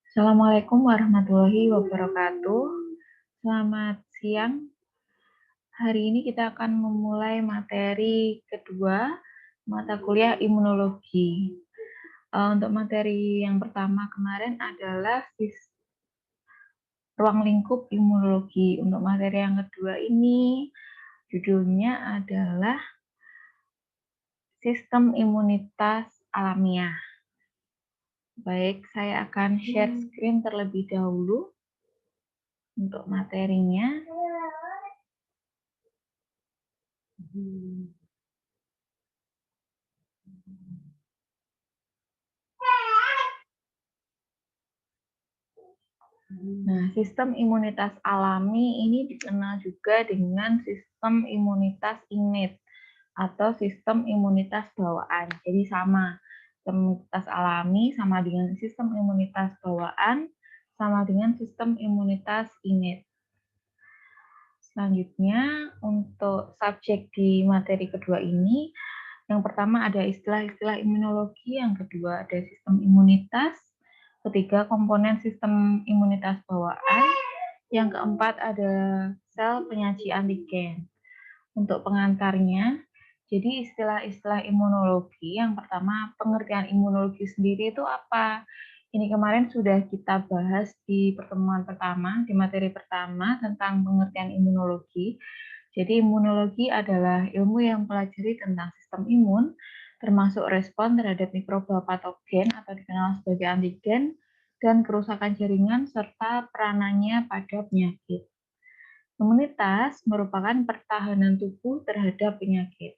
Assalamualaikum warahmatullahi wabarakatuh. Selamat siang. Hari ini kita akan memulai materi kedua, mata kuliah imunologi. Untuk materi yang pertama kemarin adalah ruang lingkup imunologi. Untuk materi yang kedua ini, judulnya adalah sistem imunitas alamiah. Baik, saya akan share screen terlebih dahulu untuk materinya. Nah, sistem imunitas alami ini dikenal juga dengan sistem imunitas innate atau sistem imunitas bawaan. Jadi sama, sistem imunitas alami sama dengan sistem imunitas bawaan, sama dengan sistem imunitas innate. Selanjutnya, untuk subjek di materi kedua ini, yang pertama ada istilah-istilah imunologi, yang kedua ada sistem imunitas, ketiga komponen sistem imunitas bawaan, yang keempat ada sel penyaji antigen. Untuk pengantarnya, jadi istilah-istilah imunologi, yang pertama pengertian imunologi sendiri itu apa? Ini kemarin sudah kita bahas di pertemuan pertama, di materi pertama tentang pengertian imunologi. Jadi imunologi adalah ilmu yang mempelajari tentang sistem imun, termasuk respon terhadap mikroba patogen atau dikenal sebagai antigen, dan kerusakan jaringan serta peranannya pada penyakit. Imunitas merupakan pertahanan tubuh terhadap penyakit.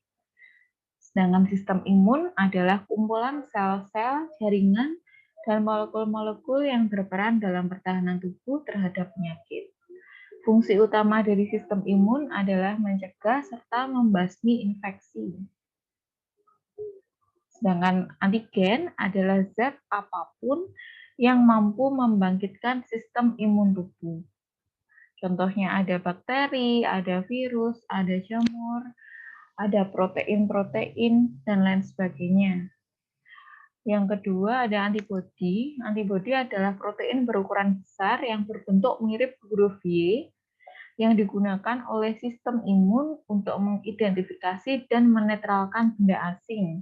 Sedangkan sistem imun adalah kumpulan sel-sel, jaringan, dan molekul-molekul yang berperan dalam pertahanan tubuh terhadap penyakit. Fungsi utama dari sistem imun adalah mencegah serta membasmi infeksi. Sedangkan antigen adalah zat apapun yang mampu membangkitkan sistem imun tubuh. Contohnya ada bakteri, ada virus, ada jamur, ada protein-protein, dan lain sebagainya. Yang kedua ada antibodi. Antibodi adalah protein berukuran besar yang berbentuk mirip huruf Y yang digunakan oleh sistem imun untuk mengidentifikasi dan menetralkan benda asing,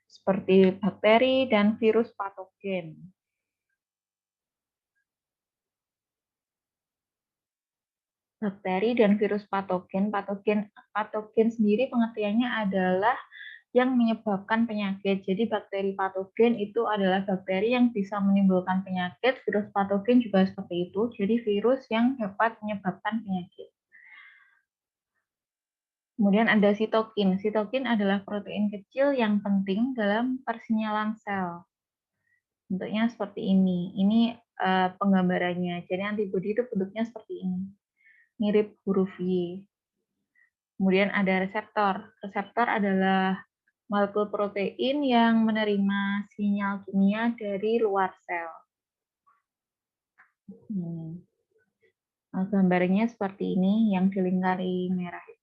seperti bakteri dan virus patogen. Bakteri dan virus patogen, patogen sendiri pengertiannya adalah yang menyebabkan penyakit. Jadi bakteri patogen itu adalah bakteri yang bisa menimbulkan penyakit, virus patogen juga seperti itu. Jadi virus yang dapat menyebabkan penyakit. Kemudian ada sitokin. Sitokin adalah protein kecil yang penting dalam persinyalan sel. Bentuknya seperti ini. Ini penggambarannya. Jadi antibodi itu bentuknya seperti ini. Mirip huruf Y. Kemudian ada reseptor. Reseptor adalah molekul protein yang menerima sinyal kimia dari luar sel. Nah, gambarnya seperti ini yang dilingkari merah itu.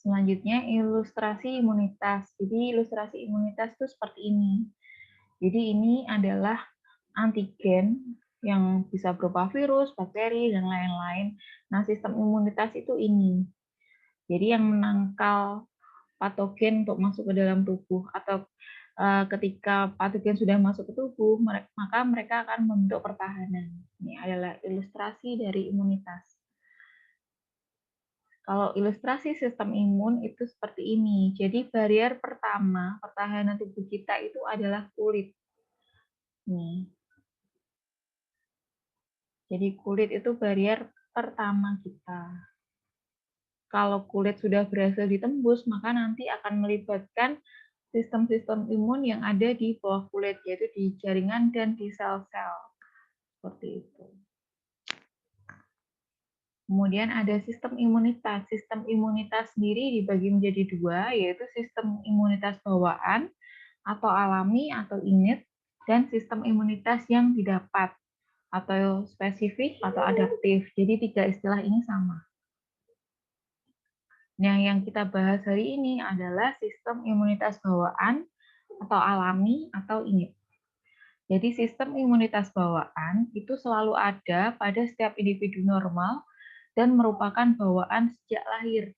Selanjutnya ilustrasi imunitas. Jadi ilustrasi imunitas itu seperti ini. Jadi ini adalah antigen yang bisa berupa virus, bakteri, dan lain-lain. Nah, sistem imunitas itu ini. Jadi yang menangkal patogen untuk masuk ke dalam tubuh, atau ketika patogen sudah masuk ke tubuh, maka mereka akan membentuk pertahanan. Ini adalah ilustrasi dari imunitas. Kalau ilustrasi sistem imun itu seperti ini. Jadi barier pertama pertahanan tubuh kita itu adalah kulit. Nih. Jadi kulit itu barier pertama kita. Kalau kulit sudah berhasil ditembus, maka nanti akan melibatkan sistem-sistem imun yang ada di bawah kulit, yaitu di jaringan dan di sel-sel. Seperti itu. Kemudian ada sistem imunitas. Sistem imunitas sendiri dibagi menjadi dua, yaitu sistem imunitas bawaan atau alami atau innate, dan sistem imunitas yang didapat atau spesifik atau adaptif. Jadi tiga istilah ini sama. Nah, yang kita bahas hari ini adalah sistem imunitas bawaan atau alami atau innate. Jadi sistem imunitas bawaan itu selalu ada pada setiap individu normal dan merupakan bawaan sejak lahir.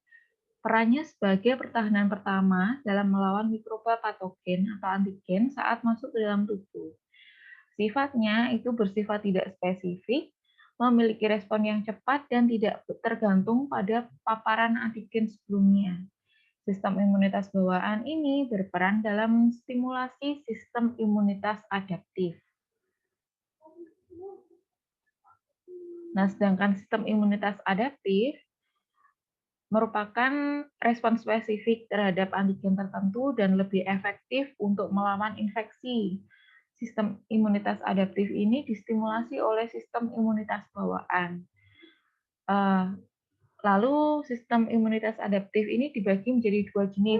Perannya sebagai pertahanan pertama dalam melawan mikroba patogen atau antigen saat masuk ke dalam tubuh. Sifatnya itu bersifat tidak spesifik, memiliki respon yang cepat dan tidak tergantung pada paparan antigen sebelumnya. Sistem imunitas bawaan ini berperan dalam stimulasi sistem imunitas adaptif. Nah, sedangkan sistem imunitas adaptif merupakan respon spesifik terhadap antigen tertentu dan lebih efektif untuk melawan infeksi. Sistem imunitas adaptif ini distimulasi oleh sistem imunitas bawaan. Lalu sistem imunitas adaptif ini dibagi menjadi dua jenis,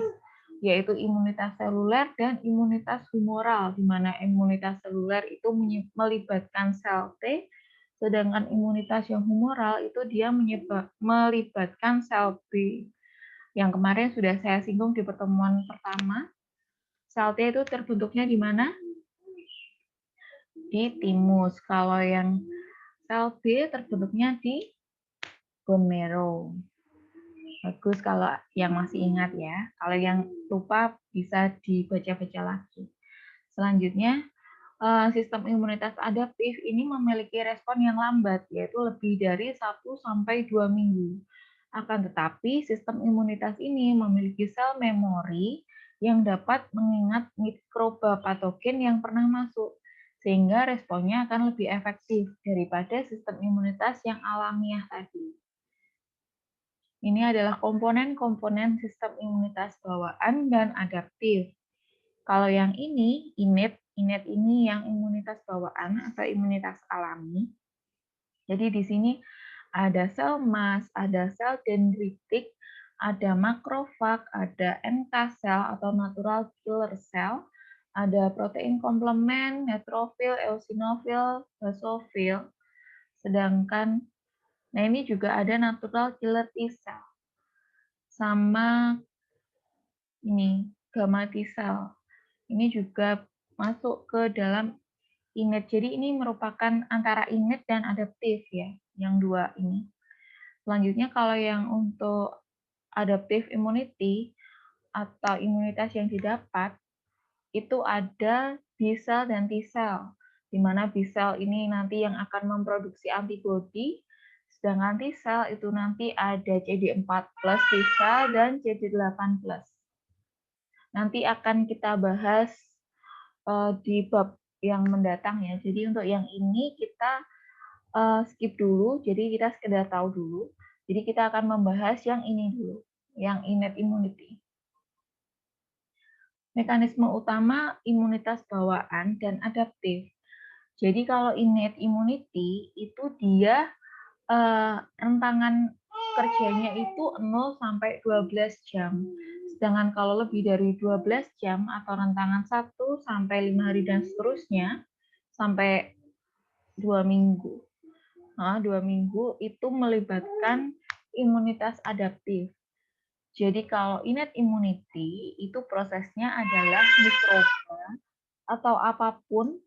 yaitu imunitas seluler dan imunitas humoral, di mana imunitas seluler itu melibatkan sel T, sedangkan imunitas yang humoral itu dia melibatkan sel B. Yang kemarin sudah saya singgung di pertemuan pertama, sel T itu terbentuknya di mana? Di timus. Kalau yang sel B terbentuknya di bone marrow. Bagus kalau yang masih ingat ya. Kalau yang lupa bisa dibaca-baca lagi. Selanjutnya, sistem imunitas adaptif ini memiliki respon yang lambat, yaitu lebih dari 1-2 minggu. Akan tetapi, sistem imunitas ini memiliki sel memori yang dapat mengingat mikroba patogen yang pernah masuk, sehingga responnya akan lebih efektif daripada sistem imunitas yang alamiah tadi. Ini adalah komponen-komponen sistem imunitas bawaan dan adaptif. Kalau yang ini, innate ini yang imunitas bawaan atau imunitas alami. Jadi di sini ada sel mast, ada sel dendritik, ada makrofag, ada NK sel atau natural killer cell, ada protein komplement, neutrofil, eosinofil, basofil. Sedangkan, nah ini juga ada natural killer T cell sama ini gamma T cell. Ini juga masuk ke dalam innate. Jadi ini merupakan antara innate dan adaptif ya, yang dua ini. Selanjutnya kalau yang untuk adaptive immunity atau imunitas yang didapat itu ada B cell dan T cell. Di mana B cell ini nanti yang akan memproduksi antibodi, sedangkan T cell itu nanti ada CD4+ T cell dan CD8+. Nanti akan kita bahas di bab yang mendatang ya. Jadi untuk yang ini kita skip dulu, jadi kita sekedar tahu dulu. Jadi kita akan membahas yang ini dulu, yang innate immunity. Mekanisme utama imunitas bawaan dan adaptif. Jadi kalau innate immunity itu dia rentangan kerjanya itu 0-12 jam. Sedangkan kalau lebih dari 12 jam atau rentangan 1-5 hari dan seterusnya sampai 2 minggu. Nah, 2 minggu itu melibatkan imunitas adaptif. Jadi kalau innate immunity itu prosesnya adalah mikroba atau apapun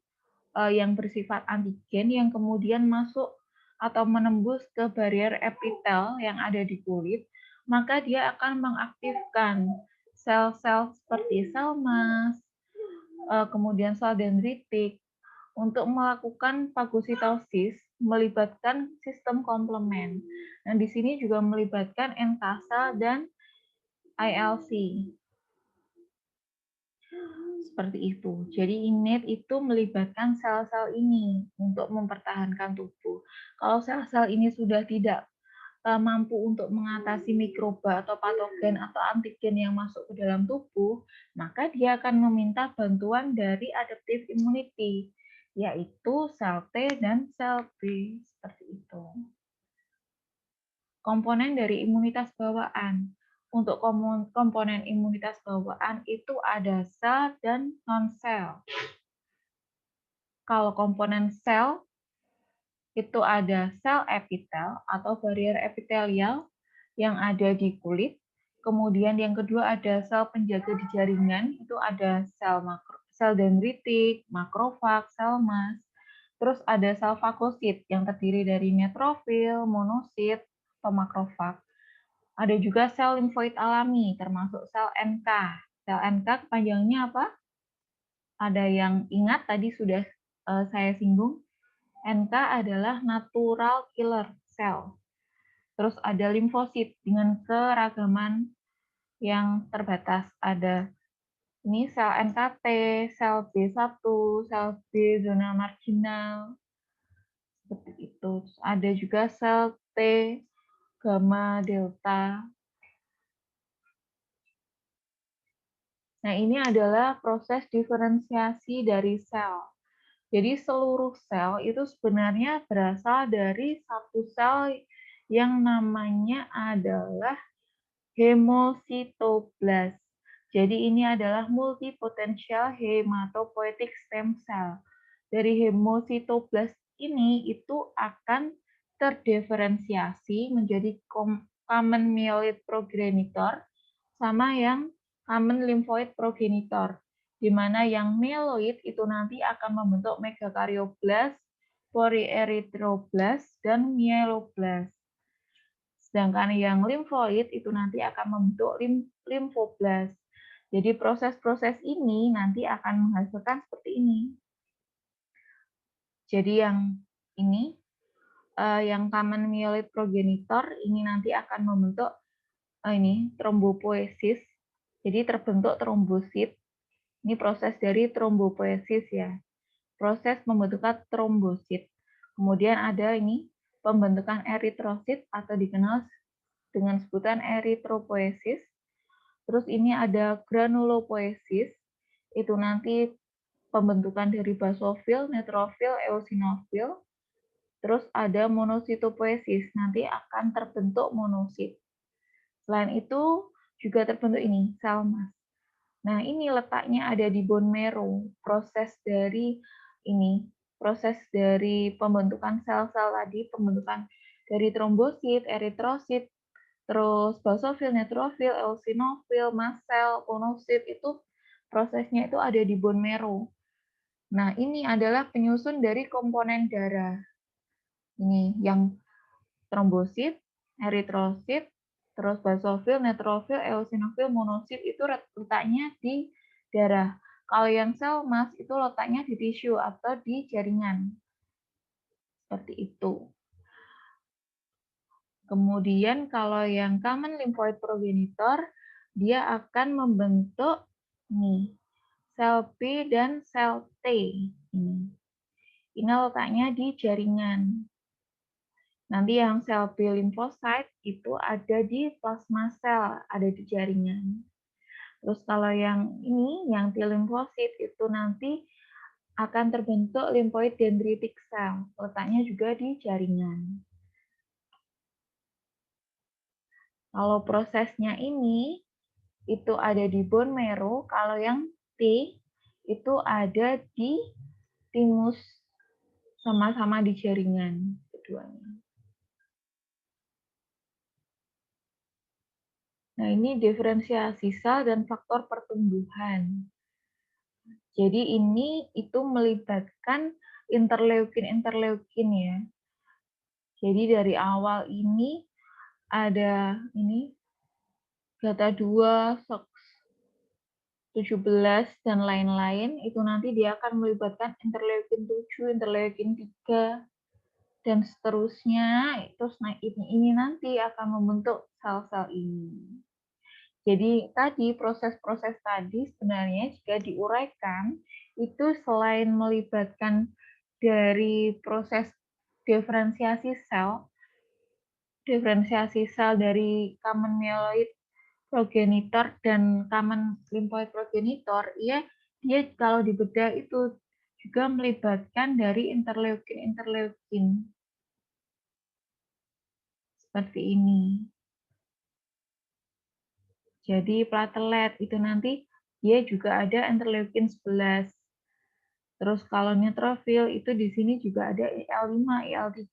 yang bersifat antigen yang kemudian masuk atau menembus ke barrier epitel yang ada di kulit, maka dia akan mengaktifkan sel-sel seperti sel mast, kemudian sel dendritik untuk melakukan fagositosis melibatkan sistem komplement. Nah, di sini juga melibatkan NK sel dan ILC. Seperti itu. Jadi innate itu melibatkan sel-sel ini untuk mempertahankan tubuh. Kalau sel-sel ini sudah tidak mampu untuk mengatasi mikroba atau patogen atau antigen yang masuk ke dalam tubuh, maka dia akan meminta bantuan dari adaptive immunity, yaitu sel T dan sel B. Seperti itu. komponen dari imunitas bawaan. Untuk komponen imunitas bawaan itu ada sel dan non-sel. Kalau komponen sel itu ada sel epitel atau barier epitelial yang ada di kulit. Kemudian yang kedua ada sel penjaga di jaringan, itu ada sel dendritik, makrofag, sel mas. Terus ada sel fagosit yang terdiri dari neutrofil, monosit, atau makrofag. Ada juga sel limfoid alami termasuk sel NK. Sel NK kepanjangannya apa? Ada yang ingat tadi sudah saya singgung. NK adalah natural killer cell. Terus ada limfosit dengan keragaman yang terbatas. Ada ini sel NKT, sel B1, sel B zona marginal, seperti itu. Terus ada juga sel T, gamma, delta. Nah, ini adalah proses diferensiasi dari sel. Jadi seluruh sel itu sebenarnya berasal dari satu sel yang namanya adalah hemositoblas. Jadi ini adalah multipotential hematopoietic stem cell. Dari hemositoblas ini itu akan terdiferensiasi menjadi common myeloid progenitor sama yang common lymphoid progenitor, di mana yang myeloid itu nanti akan membentuk megakaryoblast, polyerythroblast, dan myeloblas. Sedangkan yang limfoid itu nanti akan membentuk limfoblast. Jadi proses-proses ini nanti akan menghasilkan seperti ini. Jadi yang ini, yang common myeloid progenitor ini nanti akan membentuk ini trombopoiesis. Jadi terbentuk trombosit. Ini proses dari trombopoiesis ya. Proses pembentukan trombosit. Kemudian ada ini pembentukan eritrosit atau dikenal dengan sebutan eritropoiesis. Terus ini ada granulopoiesis, itu nanti pembentukan dari basofil, neutrofil, eosinofil. Terus ada monositopoiesis, nanti akan terbentuk monosit. Selain itu juga terbentuk ini, sel mas. Nah, ini letaknya ada di bone marrow. Proses dari pembentukan sel-sel tadi, pembentukan dari trombosit, eritrosit, terus basofil, neutrofil, eosinofil, mast cell, monosit itu prosesnya itu ada di bone marrow. Nah, ini adalah penyusun dari komponen darah. Ini yang trombosit, eritrosit, terus basofil, neutrofil, eosinofil, monosit itu letaknya di darah. Kalau yang sel mas itu letaknya di tisu atau di jaringan. Seperti itu. Kemudian kalau yang common lymphoid progenitor, dia akan membentuk nih, sel B dan sel T. Ini letaknya di jaringan. Nanti yang sel B limfosit itu ada di plasma sel, ada di jaringan. Terus kalau yang ini, yang T limfosit itu nanti akan terbentuk lymphoid dendritic cell, letaknya juga di jaringan. Kalau prosesnya ini itu ada di bone marrow, kalau yang T itu ada di timus, sama-sama di jaringan keduanya. Nah, ini diferensiasi sel dan faktor pertumbuhan. Jadi ini itu melibatkan interleukin ya. Jadi dari awal ini ada ini GATA2, SOX17 dan lain-lain, itu nanti dia akan melibatkan interleukin 7, interleukin 3 dan seterusnya. Terus nah ini nanti akan membentuk sel-sel ini. Jadi tadi proses-proses tadi sebenarnya jika diuraikan itu selain melibatkan dari proses diferensiasi sel dari common myeloid progenitor dan common lymphoid progenitor, dia kalau dibedah itu juga melibatkan dari interleukin. seperti ini. Jadi platelet itu nanti dia juga ada interleukin 11. Terus kalau neutrofil itu di sini juga ada IL-5, IL-3.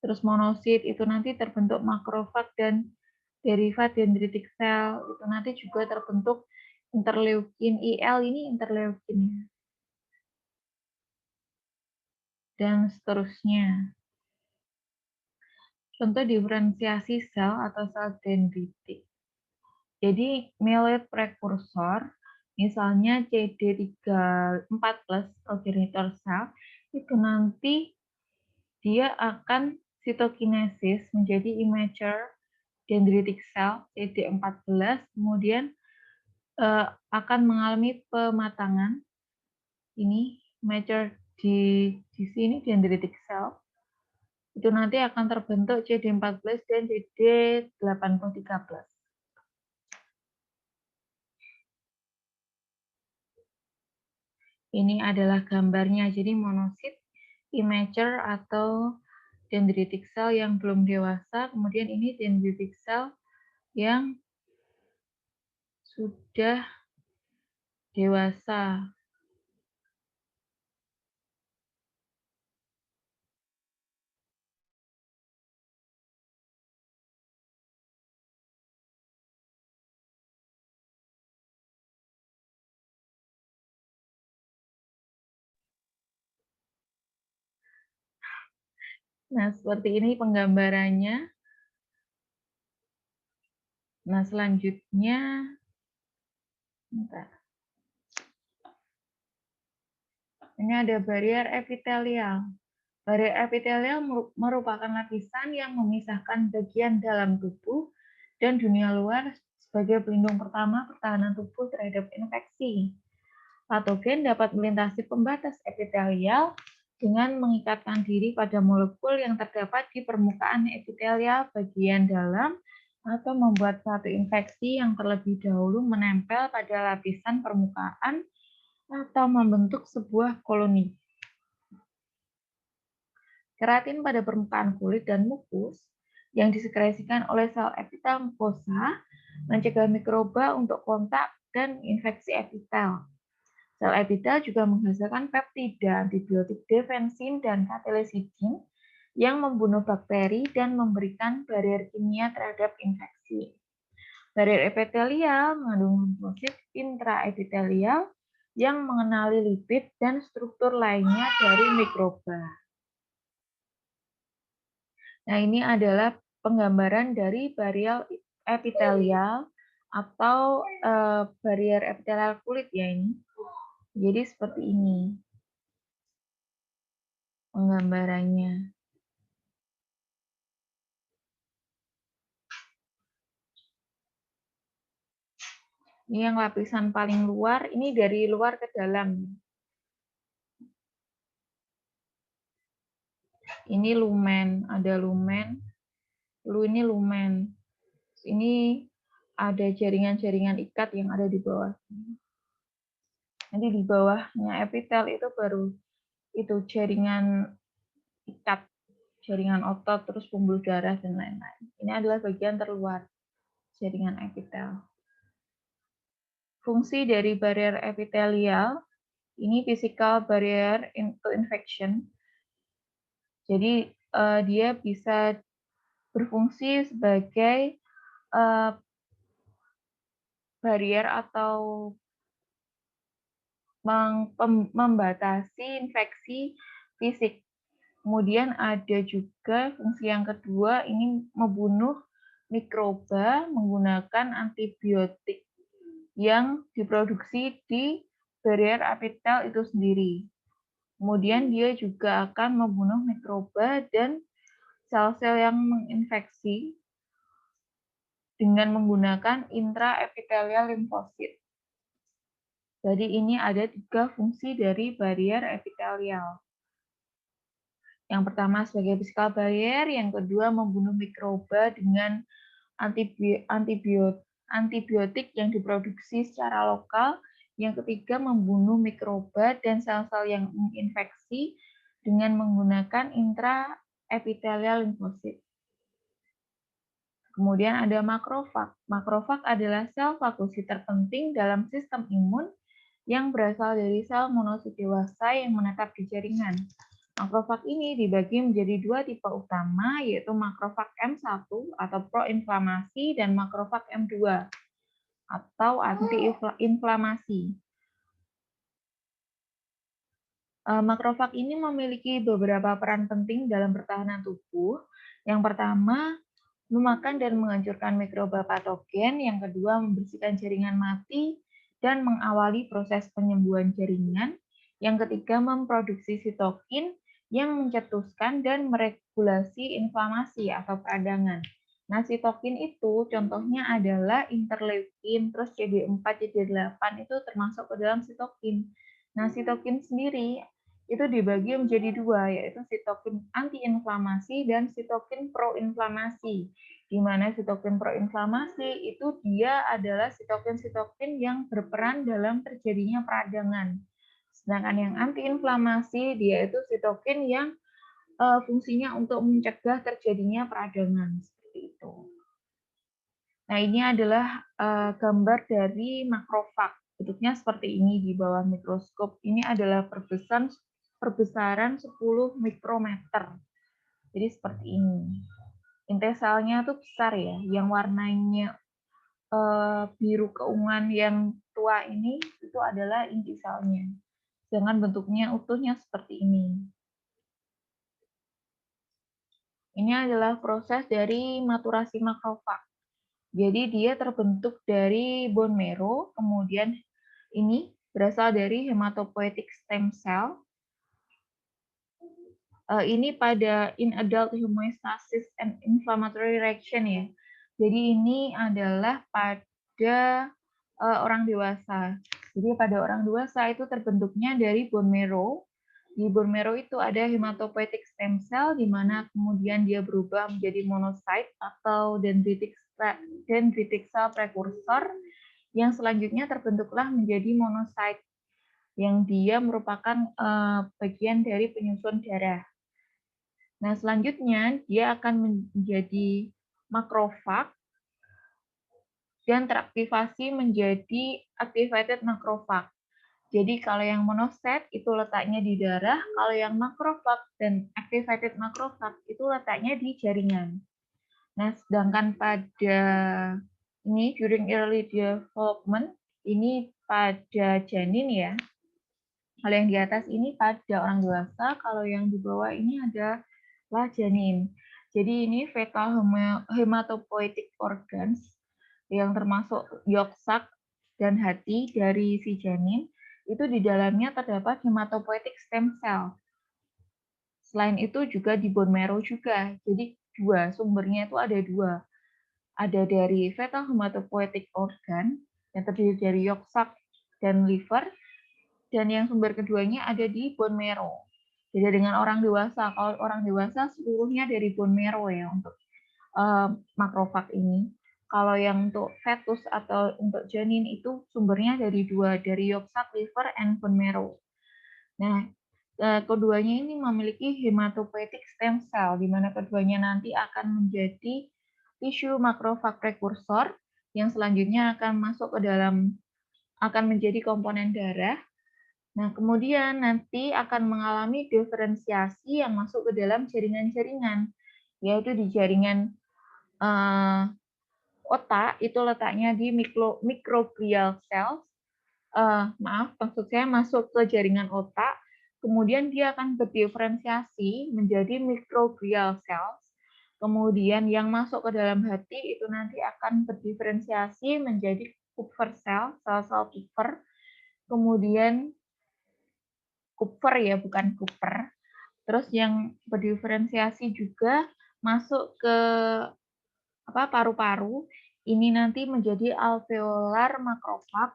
Terus monosit itu nanti terbentuk makrofag dan derivat dendritik sel. Itu nanti juga terbentuk interleukin. IL ini interleukin. Dan seterusnya. Contoh diferensiasi sel atau sel dendritik. Jadi myeloid prekursor, misalnya CD34+ progenitor sel, itu nanti dia akan sitokinesis menjadi immature dendritic cell CD14, kemudian akan mengalami pematangan. Ini mature di sini dendritic cell. Itu nanti akan terbentuk CD14 dan CD83+. Ini adalah gambarnya. Jadi monosit, immature atau dendritic cell yang belum dewasa, kemudian ini dendritic cell yang sudah dewasa. Nah, seperti ini penggambarannya. Nah, selanjutnya, bentar. Ini ada barier epitelial. Barier epitelial merupakan lapisan yang memisahkan bagian dalam tubuh dan dunia luar sebagai pelindung pertama pertahanan tubuh terhadap infeksi. Patogen dapat melintasi pembatas epitelial dengan mengikatkan diri pada molekul yang terdapat di permukaan epitelial bagian dalam atau membuat suatu infeksi yang terlebih dahulu menempel pada lapisan permukaan atau membentuk sebuah koloni. Keratin pada permukaan kulit dan mukus yang disekresikan oleh sel epitel mukosa mencegah mikroba untuk kontak dan infeksi epitel. Sel epitel juga menghasilkan peptida, antibiotik defensin, dan katelesidin yang membunuh bakteri dan memberikan barier kimia terhadap infeksi. Barier epitelial mengandung limfosit intraepitelial yang mengenali lipid dan struktur lainnya dari mikroba. Nah, ini adalah penggambaran dari barier epitelial atau barier epitelial kulit ya ini. Jadi seperti ini penggambarannya. Ini yang lapisan paling luar, ini dari luar ke dalam. Ini lumen, ada lumen. Lalu ini lumen. Ini ada jaringan-jaringan ikat yang ada di bawah. Nanti di bawahnya epitel itu baru itu jaringan ikat, jaringan otot, terus pembuluh darah, dan lain-lain. Ini adalah bagian terluar jaringan epitel. Fungsi dari barier epitelial, ini physical barrier to infection. Jadi dia bisa berfungsi sebagai barier atau membatasi infeksi fisik. Kemudian ada juga fungsi yang kedua, ini membunuh mikroba menggunakan antibiotik yang diproduksi di barier epitel itu sendiri. Kemudian dia juga akan membunuh mikroba dan sel-sel yang menginfeksi dengan menggunakan intraepitelial limfosit. Jadi ini ada 3 fungsi dari barier epitelial. Yang pertama sebagai physical barrier, yang kedua membunuh mikroba dengan antibiotik yang diproduksi secara lokal, yang ketiga membunuh mikroba dan sel-sel yang menginfeksi dengan menggunakan intraepitelial limfosit. Kemudian ada makrofag. Makrofag adalah sel fagositer penting dalam sistem imun yang berasal dari sel monosit dewasa yang menetap di jaringan. Makrofag ini dibagi menjadi dua tipe utama, yaitu makrofag M1 atau proinflamasi dan makrofag M2 atau antiinflamasi. Makrofag ini memiliki beberapa peran penting dalam pertahanan tubuh. Yang pertama, memakan dan menghancurkan mikroba patogen. Yang kedua, membersihkan jaringan mati dan mengawali proses penyembuhan jaringan. Yang ketiga, memproduksi sitokin yang mencetuskan dan meregulasi inflamasi atau peradangan. Nah, sitokin itu contohnya adalah interleukin, terus CD4, CD8 itu termasuk ke dalam sitokin. Nah, sitokin sendiri itu dibagi menjadi dua, yaitu sitokin antiinflamasi dan sitokin proinflamasi. Di mana sitokin proinflamasi itu dia adalah sitokin-sitokin yang berperan dalam terjadinya peradangan. Sedangkan yang antiinflamasi dia itu sitokin yang fungsinya untuk mencegah terjadinya peradangan seperti itu. Nah, ini adalah gambar dari makrofag. Bentuknya seperti ini di bawah mikroskop. Ini adalah perbesaran 10 mikrometer. Jadi seperti ini. Inti selnya tuh besar ya, yang warnanya biru keunguan yang tua ini itu adalah inti selnya. Sedangkan bentuknya utuhnya seperti ini. Ini adalah proses dari maturasi makrofag. Jadi dia terbentuk dari bone marrow, kemudian ini berasal dari hematopoietic stem cell. Ini pada in adult homeostasis and inflammatory reaction ya. Jadi ini adalah pada orang dewasa. Jadi pada orang dewasa itu terbentuknya dari bone marrow. Di bone marrow itu ada hematopoietic stem cell, di mana kemudian dia berubah menjadi monocyte atau dendritic cell precursor, yang selanjutnya terbentuklah menjadi monocyte, yang dia merupakan bagian dari penyusun darah. Nah, selanjutnya dia akan menjadi makrofag dan teraktivasi menjadi activated makrofag. Jadi kalau yang monocyte itu letaknya di darah, kalau yang makrofag dan activated makrofag itu letaknya di jaringan. Nah, sedangkan pada ini during early development, ini pada janin ya. Kalau yang di atas ini pada orang dewasa, kalau yang di bawah ini adalah janin. Jadi ini fetal hematopoietic organs yang termasuk yolk sac dan hati dari si janin, itu di dalamnya terdapat hematopoietic stem cell. Selain itu juga di bone marrow juga. Jadi dua, sumbernya itu ada dua. Ada dari fetal hematopoietic organ yang terdiri dari yolk sac dan liver, dan yang sumber keduanya ada di bone marrow. Beda dengan orang dewasa. Kalau orang dewasa seluruhnya dari bone marrow ya untuk makrofag ini. Kalau yang untuk fetus atau untuk janin itu sumbernya dari dua, dari yolk sac, liver, and bone marrow. Nah, keduanya ini memiliki hematopoietic stem cell, di mana keduanya nanti akan menjadi tisu makrofag prekursor yang selanjutnya akan masuk ke dalam, akan menjadi komponen darah. Nah, kemudian nanti akan mengalami diferensiasi yang masuk ke dalam jaringan-jaringan, yaitu di jaringan otak itu letaknya di microglial cells. Maksud saya masuk ke jaringan otak, kemudian dia akan berdiferensiasi menjadi microglial cells. Kemudian yang masuk ke dalam hati itu nanti akan berdiferensiasi menjadi Kupffer cell, sel-sel Kupffer. Kemudian Kupffer ya, bukan Kupper. Terus yang berdiferensiasi juga masuk ke paru-paru, ini nanti menjadi alveolar makrofag.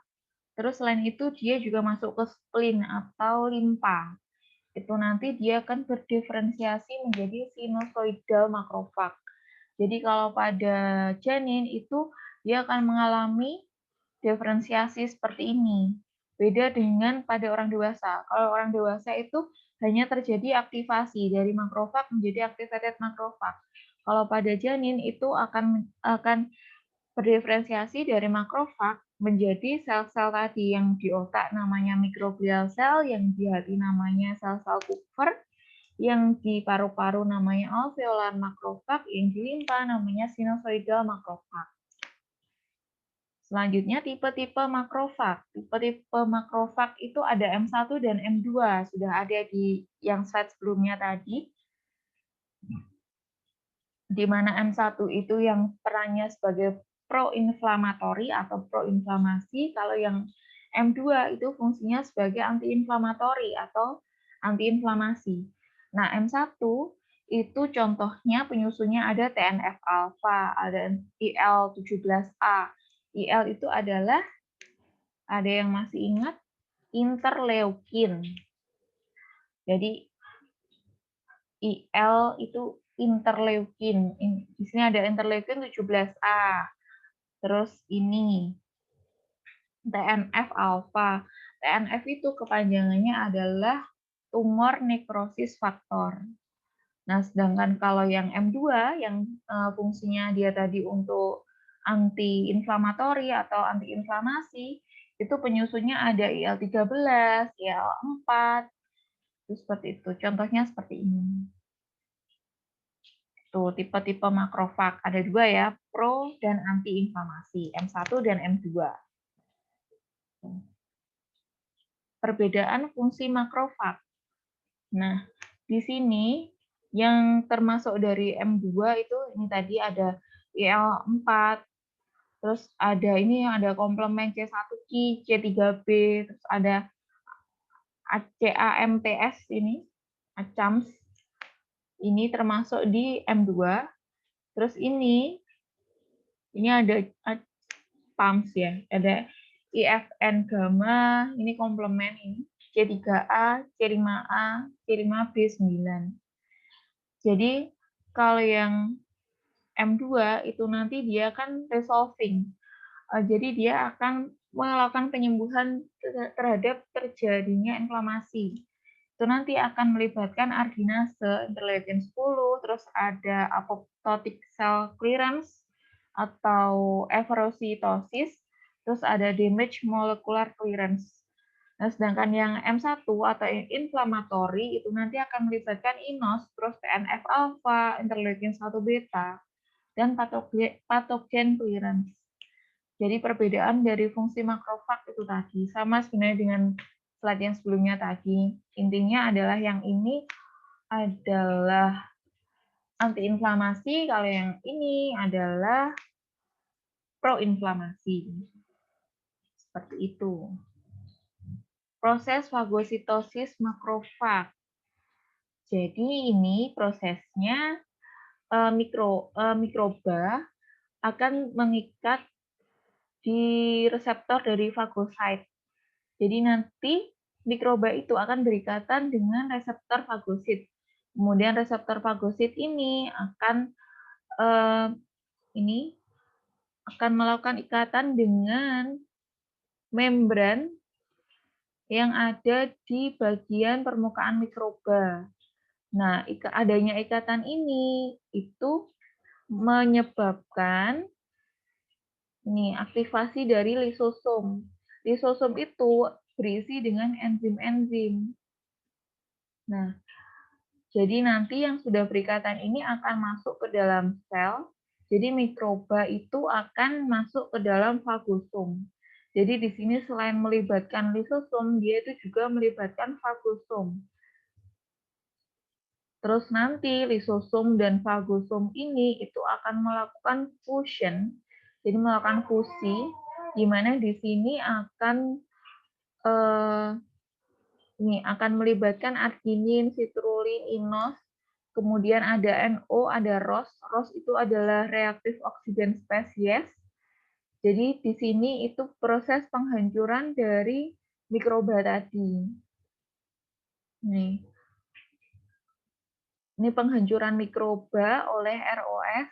Terus selain itu dia juga masuk ke spleen atau limpa. Itu nanti dia akan berdiferensiasi menjadi sinusoidal makrofag. Jadi kalau pada janin itu dia akan mengalami diferensiasi seperti ini. Beda dengan pada orang dewasa. Kalau orang dewasa itu hanya terjadi aktivasi dari makrofag menjadi activated makrofag. Kalau pada janin itu akan berdiferensiasi dari makrofag menjadi sel-sel tadi yang di otak namanya mikroglial cell, yang di hati namanya sel-sel Kupffer, yang di paru-paru namanya alveolar makrofag, yang di limpa namanya sinusoidal makrofag. Selanjutnya tipe-tipe makrofag. Tipe-tipe makrofag itu ada M1 dan M2, sudah ada di yang slide sebelumnya tadi. Di mana M1 itu yang perannya sebagai proinflamatori atau proinflamasi, kalau yang M2 itu fungsinya sebagai antiinflamatori atau antiinflamasi. Nah, M1 itu contohnya penyusunnya ada TNF alfa, ada IL-17A. IL itu adalah, ada yang masih ingat, interleukin. Jadi IL itu interleukin. Di sini ada interleukin 17A. Terus ini TNF alfa. TNF itu kepanjangannya adalah tumor necrosis factor. Nah, sedangkan kalau yang M2 yang fungsinya dia tadi untuk anti-inflamatori atau anti-inflamasi, itu penyusunnya ada IL-13, IL-4, itu seperti itu. Contohnya seperti ini. Tuh, tipe-tipe makrofag. Ada dua ya, pro dan anti-inflamasi, M1 dan M2. Perbedaan fungsi makrofag. Nah, di sini yang termasuk dari M2 itu ini tadi ada IL-4, terus ada ini yang ada komplemen C1Q, C3B, terus ada CAMTS ini, ACAMS. Ini termasuk di M2. Terus ini ada PAMS ya, ada IFN gamma, ini komplemen ini, C3A, C5A, C5B9. Jadi kalau yang M2 itu nanti dia kan resolving. Jadi dia akan melakukan penyembuhan terhadap terjadinya inflamasi. Itu nanti akan melibatkan arginase, interleukin 10, terus ada apoptotic cell clearance atau efferositosis, terus ada damage molecular clearance. Nah, sedangkan yang M1 atau yang inflamatory itu nanti akan melibatkan INOS, terus TNF alpha, interleukin 1 beta, dan patogen clearance. Jadi perbedaan dari fungsi makrofag itu tadi sama sebenarnya dengan slide yang sebelumnya tadi. Intinya adalah yang ini adalah antiinflamasi, kalau yang ini adalah proinflamasi. Seperti itu. Proses fagositosis makrofag. Jadi ini prosesnya mikroba akan mengikat di reseptor dari fagosit. Jadi nanti mikroba itu akan berikatan dengan reseptor fagosit. Kemudian reseptor fagosit ini akan melakukan ikatan dengan membran yang ada di bagian permukaan mikroba. Nah, adanya ikatan ini itu menyebabkan aktivasi dari lisosom. Lisosom itu berisi dengan enzim-enzim. Nah, jadi nanti yang sudah berikatan ini akan masuk ke dalam sel. Jadi mikroba itu akan masuk ke dalam fagosom. Jadi di sini selain melibatkan lisosom, dia itu juga melibatkan fagosom. Terus nanti lisosom dan fagosom ini itu akan melakukan fusion, jadi melakukan fusi, di mana di sini akan melibatkan arginin, citrulline, inos, kemudian ada NO, ada ROS. ROS itu adalah reaktif oksigen spesies. Jadi di sini itu proses penghancuran dari mikroba tadi. Ini penghancuran mikroba oleh ROS,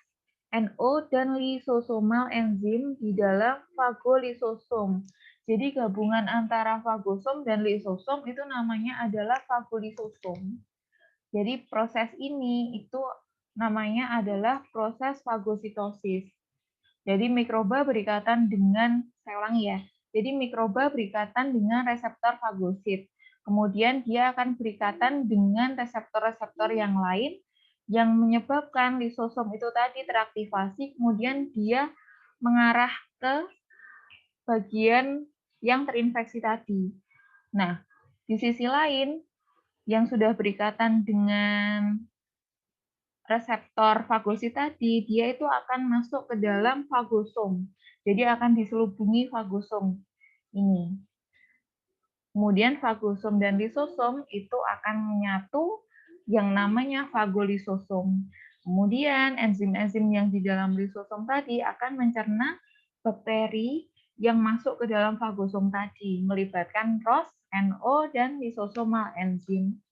NO, dan lisosomal enzim di dalam fagolisosom. Jadi gabungan antara fagosom dan lisosom itu namanya adalah fagolisosom. Jadi proses ini itu namanya adalah proses fagositosis. Jadi mikroba berikatan dengan, saya ulangi ya. Jadi mikroba berikatan dengan reseptor fagosit. Kemudian dia akan berikatan dengan reseptor-reseptor yang lain yang menyebabkan lisosom itu tadi teraktivasi, kemudian dia mengarah ke bagian yang terinfeksi tadi. Nah, di sisi lain, yang sudah berikatan dengan reseptor fagosit tadi, dia itu akan masuk ke dalam fagosom. Jadi akan diselubungi fagosom ini. Kemudian fagosom dan lisosom itu akan menyatu yang namanya fagolisosom. Kemudian enzim-enzim yang di dalam lisosom tadi akan mencerna bakteri yang masuk ke dalam fagosom tadi, melibatkan ROS, NO, dan lisosomal enzim.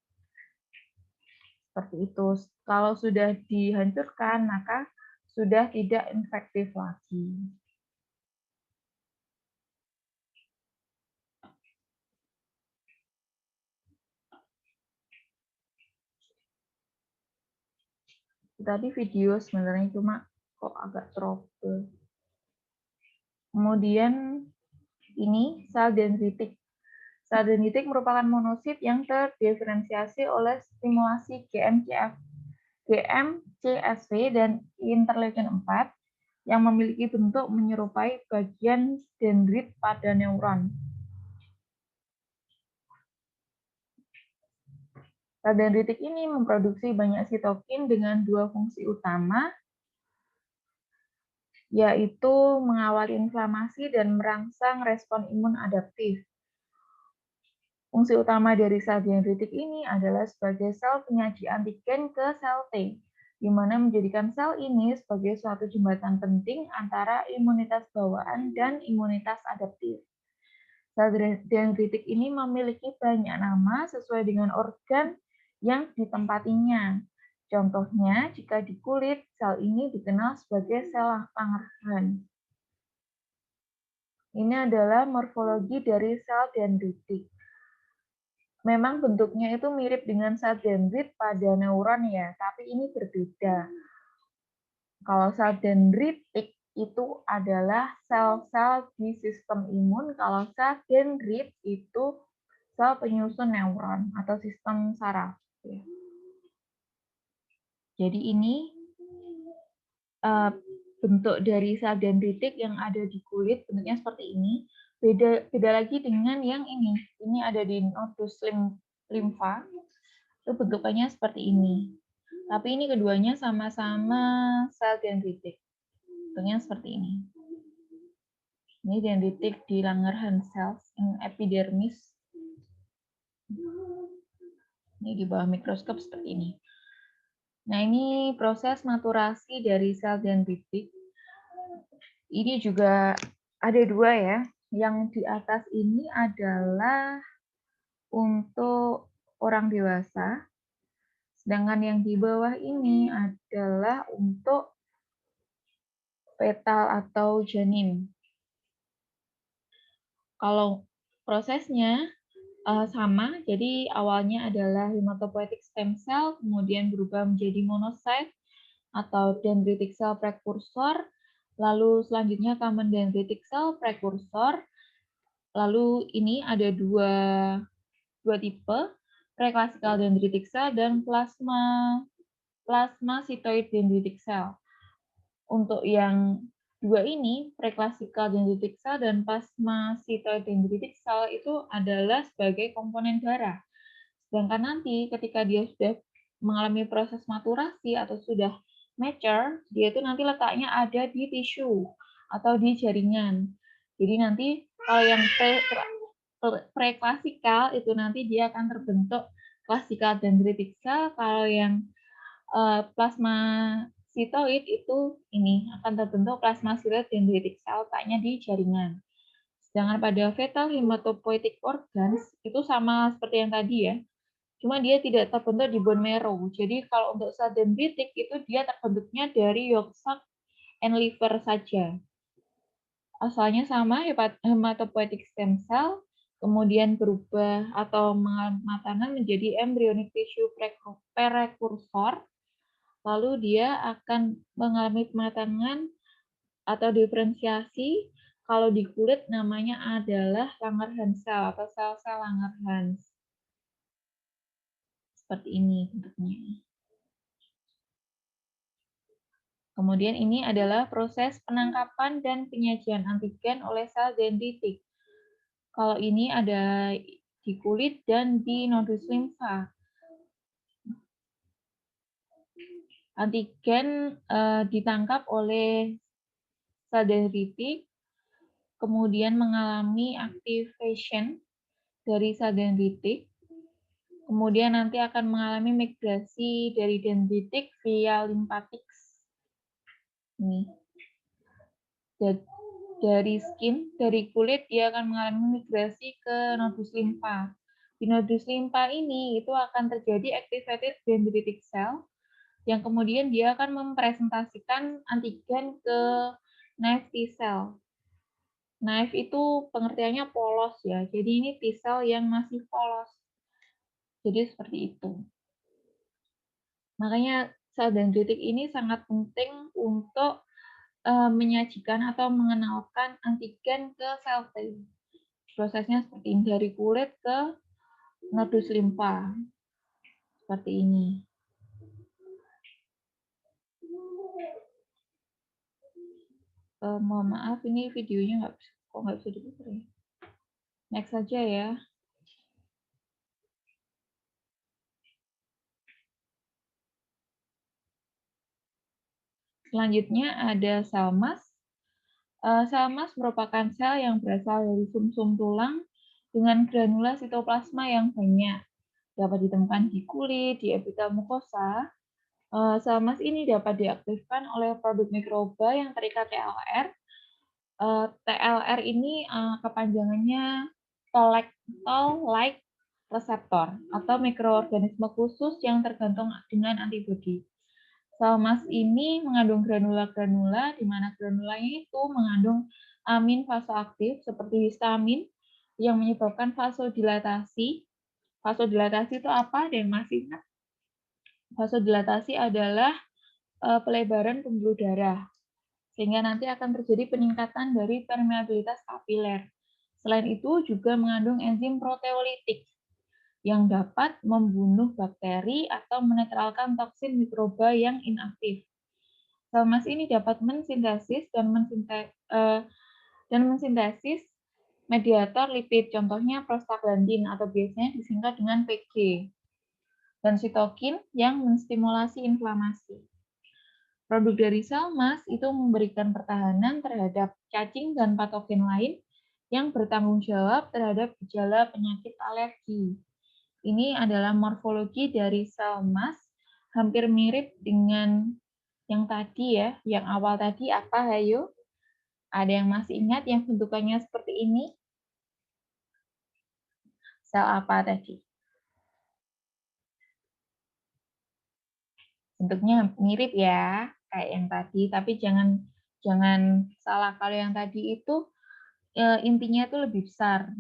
Seperti itu. Kalau sudah dihancurkan, maka sudah tidak infektif lagi. Tadi video sebenarnya cuma kok agak trouble. Kemudian ini sel dendritik. Sel dendritik merupakan monosit yang terdiferensiasi oleh stimulasi GM-CSV dan interleukin 4 yang memiliki bentuk menyerupai bagian dendrit pada neuron. Sel dendritik ini memproduksi banyak sitokin dengan dua fungsi utama, yaitu mengawal inflamasi dan merangsang respon imun adaptif. Fungsi utama dari sel dendritik ini adalah sebagai sel penyaji antigen ke sel T, di mana menjadikan sel ini sebagai suatu jembatan penting antara imunitas bawaan dan imunitas adaptif. Sel dendritik ini memiliki banyak nama sesuai dengan organ yang ditempatinya. Contohnya, jika di kulit, sel ini dikenal sebagai sel Langerhans. Ini adalah morfologi dari sel dendritik. Memang bentuknya itu mirip dengan sel dendrit pada neuron ya, tapi ini berbeda. Kalau sel dendritik itu adalah sel-sel di sistem imun, kalau sel dendrit itu sel penyusun neuron atau sistem saraf. Jadi ini bentuk dari sel dendritik yang ada di kulit, bentuknya seperti ini. Beda lagi dengan yang ini. Ini ada di nodus limfa. Itu bentukannya seperti ini. Tapi ini keduanya sama-sama sel dendritik. Bentuknya seperti ini. Ini dendritik di Langerhans cells in epidermis. Ini di bawah mikroskop seperti ini. Nah, ini proses maturasi dari sel dendritik. Ini juga ada dua ya. Yang di atas ini adalah untuk orang dewasa. Sedangkan yang di bawah ini adalah untuk fetal atau janin. Kalau prosesnya sama, jadi awalnya adalah hematopoietic stem cell, kemudian berubah menjadi monocyte atau dendritic cell precursor, lalu selanjutnya common dendritic cell precursor, lalu ini ada dua tipe, preclassical dendritic cell dan plasmacytoid dendritic cell. Untuk yang dua ini, preclassical dendritic cell dan plasmacytoid dendritic cell itu adalah sebagai komponen darah. Sedangkan nanti ketika dia sudah mengalami proses maturasi atau sudah mature, dia itu nanti letaknya ada di tisu atau di jaringan. Jadi nanti kalau yang preklasikal itu nanti dia akan terbentuk classical dendritic cell, kalau yang plasmacytoid itu ini akan terbentuk plasmacytoid dendritic cell letaknya di jaringan. Sedangkan pada fetal hematopoietic organs itu sama seperti yang tadi ya. Cuma dia tidak terbentuk di bone marrow. Jadi kalau untuk sel dendritik itu dia terbentuknya dari yolk sac and liver saja. Asalnya sama, hematopoietic stem cell, kemudian berubah atau matangkan menjadi embryonic tissue precursor, lalu dia akan mengalami pematangan atau diferensiasi. Kalau di kulit namanya adalah Langerhans cell atau sel-sel Langerhans. Seperti ini bentuknya. Kemudian ini adalah proses penangkapan dan penyajian antigen oleh sel dendritik. Kalau ini ada di kulit dan di nodus limfa. Antigen ditangkap oleh sel dendritik, kemudian mengalami activation dari sel dendritik, kemudian nanti akan mengalami migrasi dari dendritik via limpatik. Ini. Dari skin, dari kulit, dia akan mengalami migrasi ke nodus limfa. Di nodus limfa ini itu akan terjadi activated dendritic cell, yang kemudian dia akan mempresentasikan antigen ke naive T cell. Naive itu pengertiannya polos ya, jadi ini T cell yang masih polos. Jadi seperti itu. Makanya sel dendritik ini sangat penting untuk menyajikan atau mengenalkan antigen ke sel T. Prosesnya seperti ini, dari kulit ke nodus limfa. Seperti ini. Mohon maaf, ini videonya kok nggak bisa diputar ya. Next saja ya. Selanjutnya ada sel mas. Sel mas merupakan sel yang berasal dari sumsum tulang dengan granula sitoplasma yang banyak. Dapat ditemukan di kulit, di epitel mukosa. Sel mas ini dapat diaktifkan oleh produk mikroba yang terikat TLR. TLR ini kepanjangannya toll-like reseptor atau mikroorganisme khusus yang tergantung dengan antibodi. Sel mas ini mengandung granula-granula, di mana granulanya itu mengandung amin vasoaktif seperti histamin yang menyebabkan vasodilatasi. Vasodilatasi itu apa? Ada yang masih ingat? Vasodilatasi adalah pelebaran pembuluh darah, sehingga nanti akan terjadi peningkatan dari permeabilitas kapiler. Selain itu juga mengandung enzim proteolitik yang dapat membunuh bakteri atau menetralkan toksin mikroba yang inaktif. Sel mas ini dapat mensintesis dan mensintesis mediator lipid, contohnya prostaglandin atau biasanya disingkat dengan PG, dan sitokin yang menstimulasi inflamasi. Produk dari sel mas itu memberikan pertahanan terhadap cacing dan patogen lain yang bertanggung jawab terhadap gejala penyakit alergi. Ini adalah morfologi dari sel mas, hampir mirip dengan yang tadi ya, yang awal tadi apa, ayo? Ada yang masih ingat yang bentukannya seperti ini? Sel apa tadi? Bentuknya mirip ya, kayak yang tadi, tapi jangan salah, kalau yang tadi itu intinya itu lebih besar.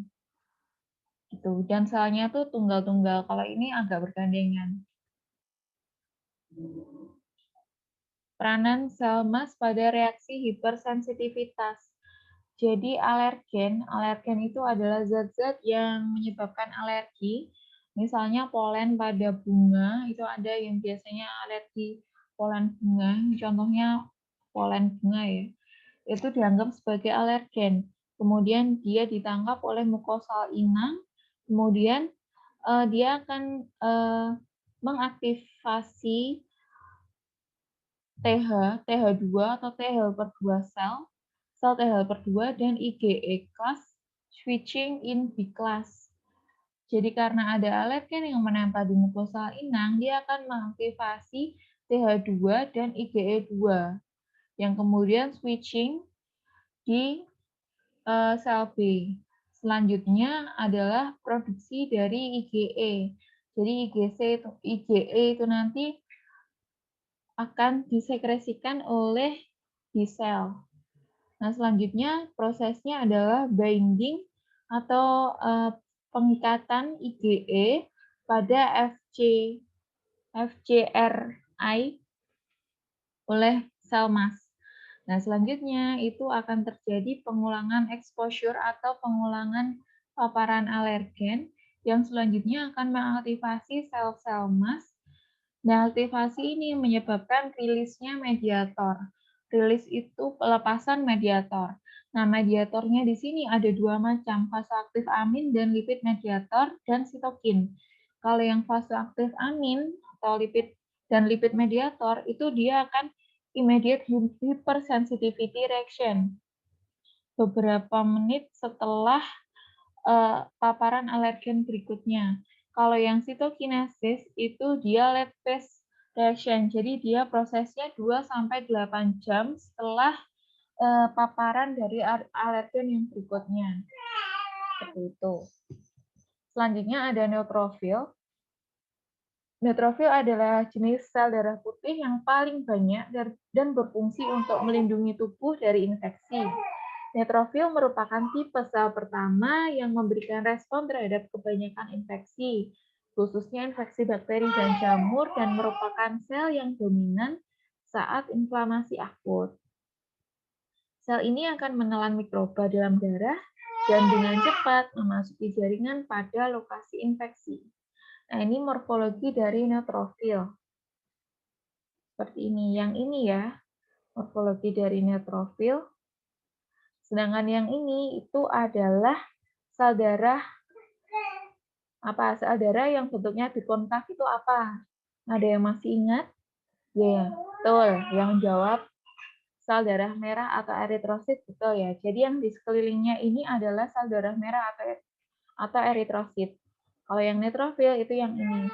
Gitu. Dan selnya tuh tunggal-tunggal, kalau ini agak bergandengan. Peranan sel mas pada reaksi hipersensitivitas. Jadi alergen itu adalah zat-zat yang menyebabkan alergi. Misalnya polen pada bunga, itu ada yang biasanya alergi polen bunga, contohnya polen bunga ya. Itu dianggap sebagai alergen. Kemudian dia ditangkap oleh mukosal inang, kemudian dia akan mengaktifasi TH2 atau T helper 2 sel T helper 2 dan IgE class switching in B class. Jadi karena ada alergen yang menempel di mukosa inang, dia akan mengaktifasi TH2 dan IgE2 yang kemudian switching di sel B. Selanjutnya adalah produksi dari IgE. Jadi IgE itu nanti akan disekresikan oleh B sel. Nah, selanjutnya prosesnya adalah binding atau pengikatan IgE pada FcRI oleh sel mast. Nah, selanjutnya itu akan terjadi pengulangan exposure atau pengulangan paparan alergen yang selanjutnya akan mengaktifasi sel-sel mast. Nah, aktivasi ini menyebabkan rilisnya mediator. Rilis itu pelepasan mediator. Nah, mediatornya di sini ada dua macam, vasoaktif amin dan lipid mediator dan sitokin. Kalau yang vasoaktif amin atau lipid mediator itu dia akan immediate hypersensitivity reaction. Beberapa menit setelah paparan alergen berikutnya. Kalau yang sitokinesis itu dia late phase reaction. Jadi dia prosesnya 2-8 jam setelah paparan dari alergen yang berikutnya. Seperti itu. Selanjutnya ada neutrofil. Neutrofil adalah jenis sel darah putih yang paling banyak dan berfungsi untuk melindungi tubuh dari infeksi. Neutrofil merupakan tipe sel pertama yang memberikan respon terhadap kebanyakan infeksi, khususnya infeksi bakteri dan jamur, dan merupakan sel yang dominan saat inflamasi akut. Sel ini akan menelan mikroba dalam darah dan dengan cepat memasuki jaringan pada lokasi infeksi. Nah, ini morfologi dari neutrofil. Seperti ini. Yang ini ya, morfologi dari neutrofil. Sedangkan yang ini itu adalah sel darah sel darah yang bentuknya bikonkav itu apa? Ada yang masih ingat? Ya, betul. Yang jawab sel darah merah atau eritrosit, betul ya. Jadi yang di sekelilingnya ini adalah sel darah merah atau eritrosit. Kalau yang neutrofil itu yang ini.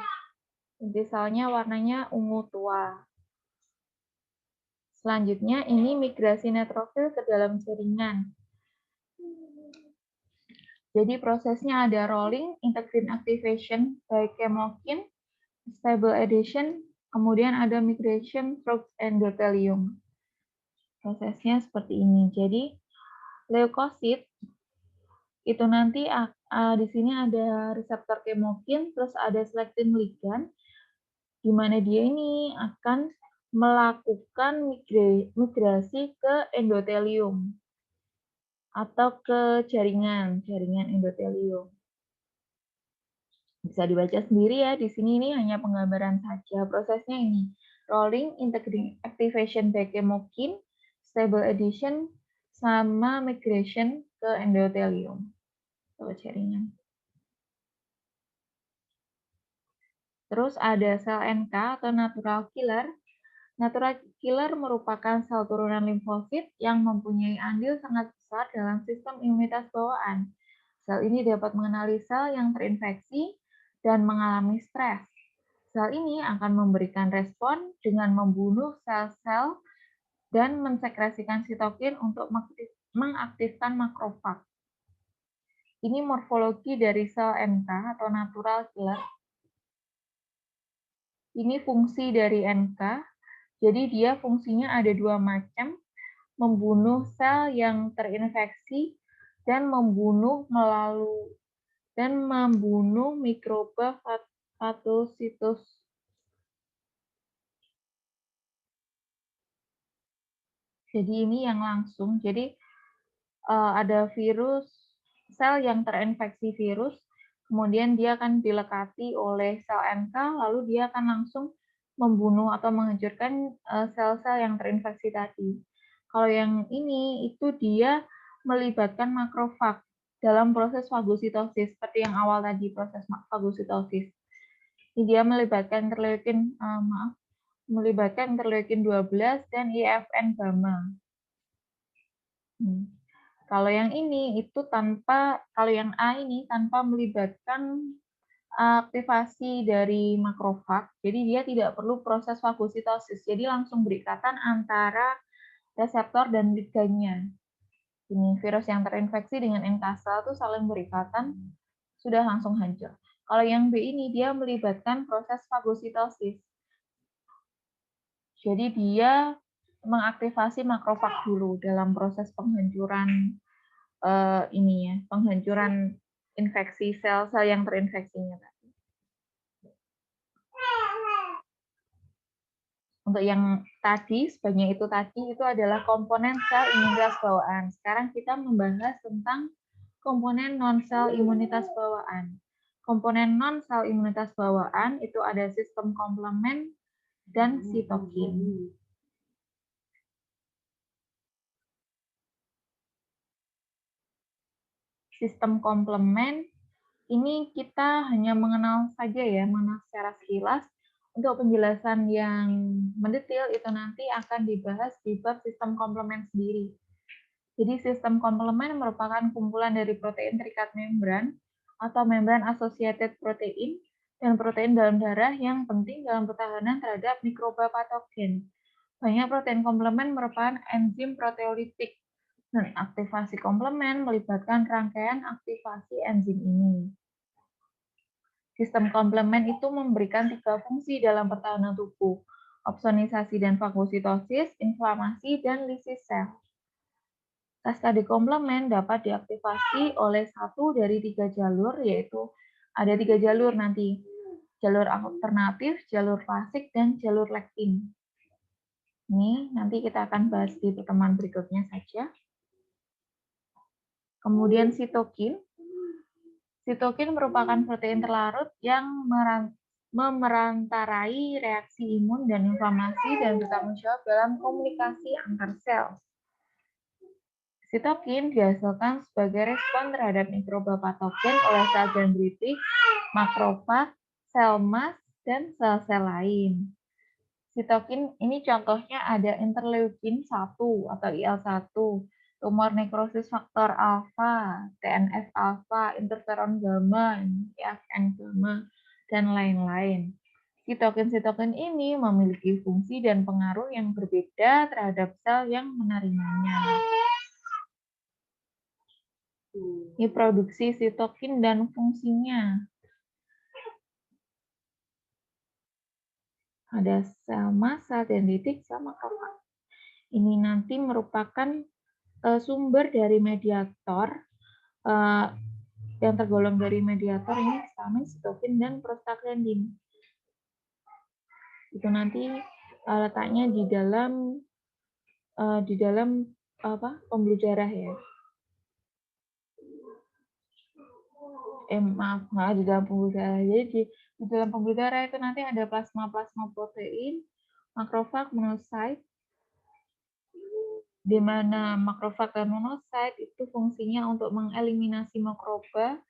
Inti selnya warnanya ungu tua. Selanjutnya ini migrasi neutrofil ke dalam jaringan. Jadi prosesnya ada rolling, integrin activation by chemokine, stable adhesion, kemudian ada migration through endothelium. Prosesnya seperti ini. Jadi leukosit itu nanti di sini ada reseptor kemokin, terus ada selectin ligand, di mana dia ini akan melakukan migrasi ke endothelium atau ke jaringan endothelium. Bisa dibaca sendiri ya, di sini ini hanya penggambaran saja. Prosesnya ini, rolling, integrin activation by chemokine, stable adhesion, sama migration ke endothelium atau jaringan. Terus ada sel NK atau natural killer. Natural killer merupakan sel turunan limfosit yang mempunyai andil sangat besar dalam sistem imunitas bawaan. Sel ini dapat mengenali sel yang terinfeksi dan mengalami stres. Sel ini akan memberikan respon dengan membunuh sel-sel dan mensekresikan sitokin untuk mengaktifkan makrofag. Ini morfologi dari sel NK atau natural killer. Ini fungsi dari NK. Jadi dia fungsinya ada dua macam, membunuh sel yang terinfeksi dan membunuh mikroba fagositos. Jadi ini yang langsung. Jadi ada virus, sel yang terinfeksi virus, kemudian dia akan dilekati oleh sel NK, lalu dia akan langsung membunuh atau menghancurkan sel-sel yang terinfeksi tadi. Kalau yang ini itu dia melibatkan makrofag dalam proses fagositosis, seperti yang awal tadi proses fagositosis. Ini dia melibatkan interleukin 12 dan IFN gamma. Kalau yang ini itu kalau yang A ini tanpa melibatkan aktivasi dari makrofag, jadi dia tidak perlu proses fagositosis, jadi langsung berikatan antara reseptor dan ligandnya. Ini virus yang terinfeksi dengan NK sel itu saling berikatan, sudah langsung hancur. Kalau yang B ini dia melibatkan proses fagositosis. Jadi dia mengaktifasi makrofag dulu dalam proses penghancuran penghancuran infeksi sel-sel yang terinfeksinya tadi. Untuk yang tadi, sebagian itu tadi, itu adalah komponen sel imunitas bawaan. Sekarang kita membahas tentang komponen non-sel imunitas bawaan. Komponen non-sel imunitas bawaan itu ada sistem komplement dan sitokin. Sistem komplement ini kita hanya mengenal saja ya, mengenal secara sekilas. Untuk penjelasan yang mendetail itu nanti akan dibahas di bab sistem komplement sendiri. Jadi sistem komplement merupakan kumpulan dari protein terikat membran atau membran associated protein dan protein dalam darah yang penting dalam pertahanan terhadap mikroba patogen. Banyak protein komplement merupakan enzim proteolitik dan aktivasi komplement melibatkan rangkaian aktivasi enzim ini. Sistem komplement itu memberikan 3 fungsi dalam pertahanan tubuh, opsonisasi dan fagositosis, inflamasi, dan lisis sel. Tes tadi komplement dapat diaktifasi oleh satu dari 3 jalur, yaitu ada 3 jalur nanti, jalur alternatif, jalur klasik, dan jalur lektin. Ini nanti kita akan bahas di pertemuan berikutnya saja. Kemudian sitokin. Sitokin merupakan protein terlarut yang memerantarai reaksi imun dan inflamasi dan bertanggung jawab dalam komunikasi antar sel. Sitokin dihasilkan sebagai respon terhadap mikroba patogen oleh sel dendritik, makrofag, sel mast, dan sel-sel lain. Sitokin ini contohnya ada interleukin 1 atau IL-1, tumor nekrosis faktor alfa, TNF alfa, interferon gamma, IFN gamma, dan lain-lain. Sitokin-sitokin ini memiliki fungsi dan pengaruh yang berbeda terhadap sel yang menerimanya. Ini produksi sitokin dan fungsinya. Ada sel mast, sel dendritik, sel makrofag. Ini nanti merupakan sumber dari mediator yang tergolong dari mediator ini histamin, sitokin, dan prostaglandin. Itu nanti letaknya di dalam pembuluh darah ya. Di dalam pembuluh darah. Jadi di dalam pembuluh darah itu nanti ada plasma protein, makrofag, monosit, di mana makrofag dan monosit itu fungsinya untuk mengeliminasi mikroba.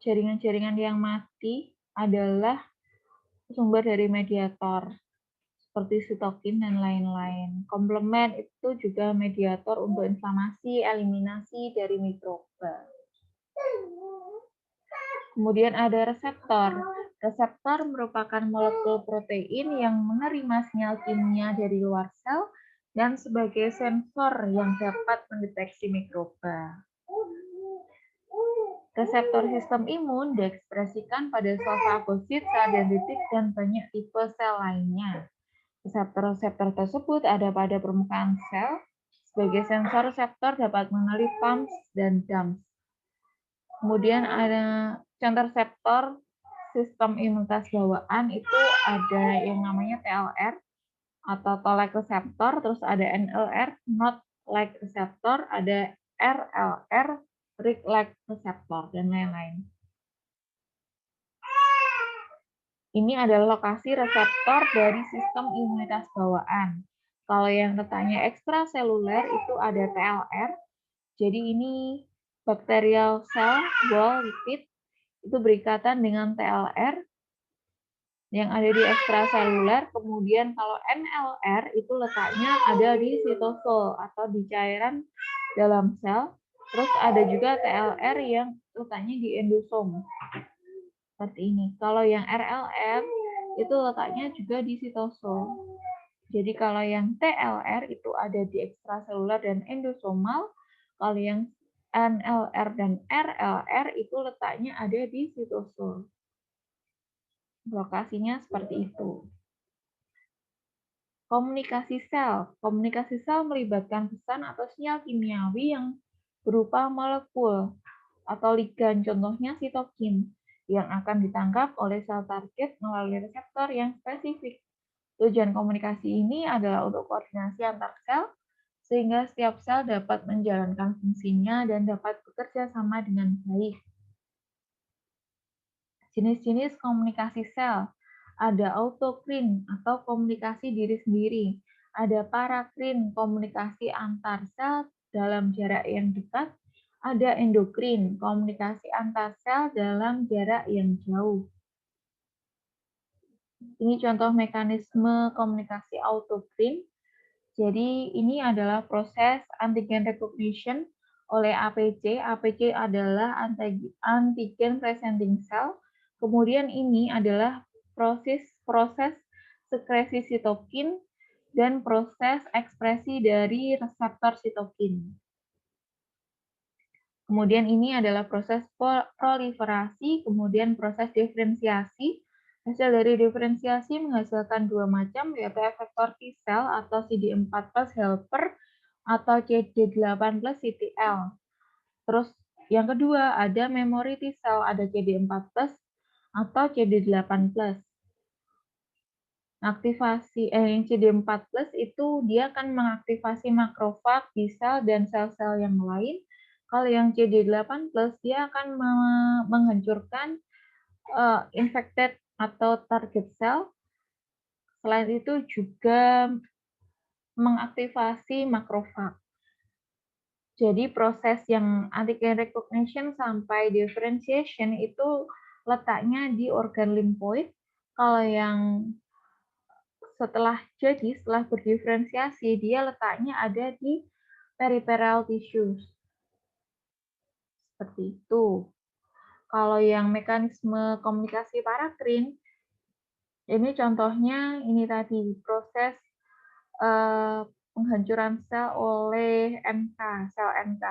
Jaringan-jaringan yang mati adalah sumber dari mediator seperti sitokin dan lain-lain. Komplement itu juga mediator untuk inflamasi, eliminasi dari mikroba. Kemudian ada reseptor. Reseptor merupakan molekul protein yang menerima sinyal kimia dari luar sel dan sebagai sensor yang dapat mendeteksi mikroba. Reseptor sistem imun diekspresikan pada sel fagosit, sel dendritik, dan banyak tipe sel lainnya. Reseptor-reseptor tersebut ada pada permukaan sel. Sebagai sensor reseptor dapat mengenali pumps dan dumps. Kemudian ada contoh reseptor sistem imunitas bawaan itu ada yang namanya TLR atau Toll-like receptor, terus ada NLR, not-like receptor, ada RLR, Rich-like receptor, dan lain-lain. Ini adalah lokasi reseptor dari sistem imunitas bawaan. Kalau yang letaknya ekstraseluler itu ada TLR. Jadi ini bacterial cell wall lipid itu berikatan dengan TLR yang ada di ekstraseluler. Kemudian kalau NLR itu letaknya ada di sitosol atau di cairan dalam sel. Terus ada juga TLR yang letaknya di endosom. Seperti ini. Kalau yang RLR itu letaknya juga di sitosol. Jadi kalau yang TLR itu ada di ekstraseluler dan endosomal. Kalau yang NLR dan RLR itu letaknya ada di sitosol. Lokasinya seperti itu. Komunikasi sel. Komunikasi sel melibatkan pesan atau sinyal kimiawi yang berupa molekul atau ligan, contohnya sitokin, yang akan ditangkap oleh sel target melalui reseptor yang spesifik. Tujuan komunikasi ini adalah untuk koordinasi antar sel, sehingga setiap sel dapat menjalankan fungsinya dan dapat bekerja sama dengan baik. Jenis-jenis komunikasi sel. Ada autokrin atau komunikasi diri sendiri. Ada parakrin, komunikasi antar sel dalam jarak yang dekat. Ada endokrin, komunikasi antar sel dalam jarak yang jauh. Ini contoh mekanisme komunikasi autokrin. Jadi ini adalah proses antigen recognition oleh APC. APC adalah antigen presenting cell. Kemudian ini adalah proses sekresi sitokin dan proses ekspresi dari reseptor sitokin. Kemudian ini adalah proses proliferasi, kemudian proses diferensiasi. Hasil dari diferensiasi menghasilkan dua macam, yaitu efektor T-cell atau CD4 plus helper atau CD8 plus CTL. Terus yang kedua ada memory T-cell, ada CD4 plus atau CD8 plus. Aktivasi yang CD4 plus itu dia akan mengaktifasi makrofag, B-cell, dan sel-sel yang lain. Kalau yang CD8 plus dia akan menghancurkan infected atau target cell. Selain itu juga mengaktifasi makrofag. Jadi proses yang antigen recognition sampai differentiation itu letaknya di organ limfoid. Kalau yang setelah berdiferensiasi, dia letaknya ada di peripheral tissues. Seperti itu. Kalau yang mekanisme komunikasi parakrin, ini contohnya ini tadi proses penghancuran sel oleh NK, sel NK.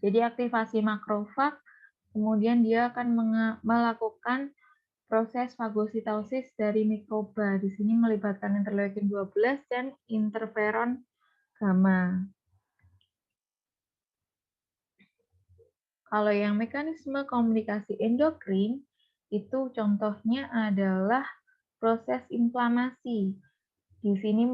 Jadi aktivasi makrofag, kemudian dia akan melakukan proses fagositosis dari mikroba. Di sini melibatkan interleukin 12 dan interferon gamma. Kalau yang mekanisme komunikasi endokrin, itu contohnya adalah proses inflamasi. Di sini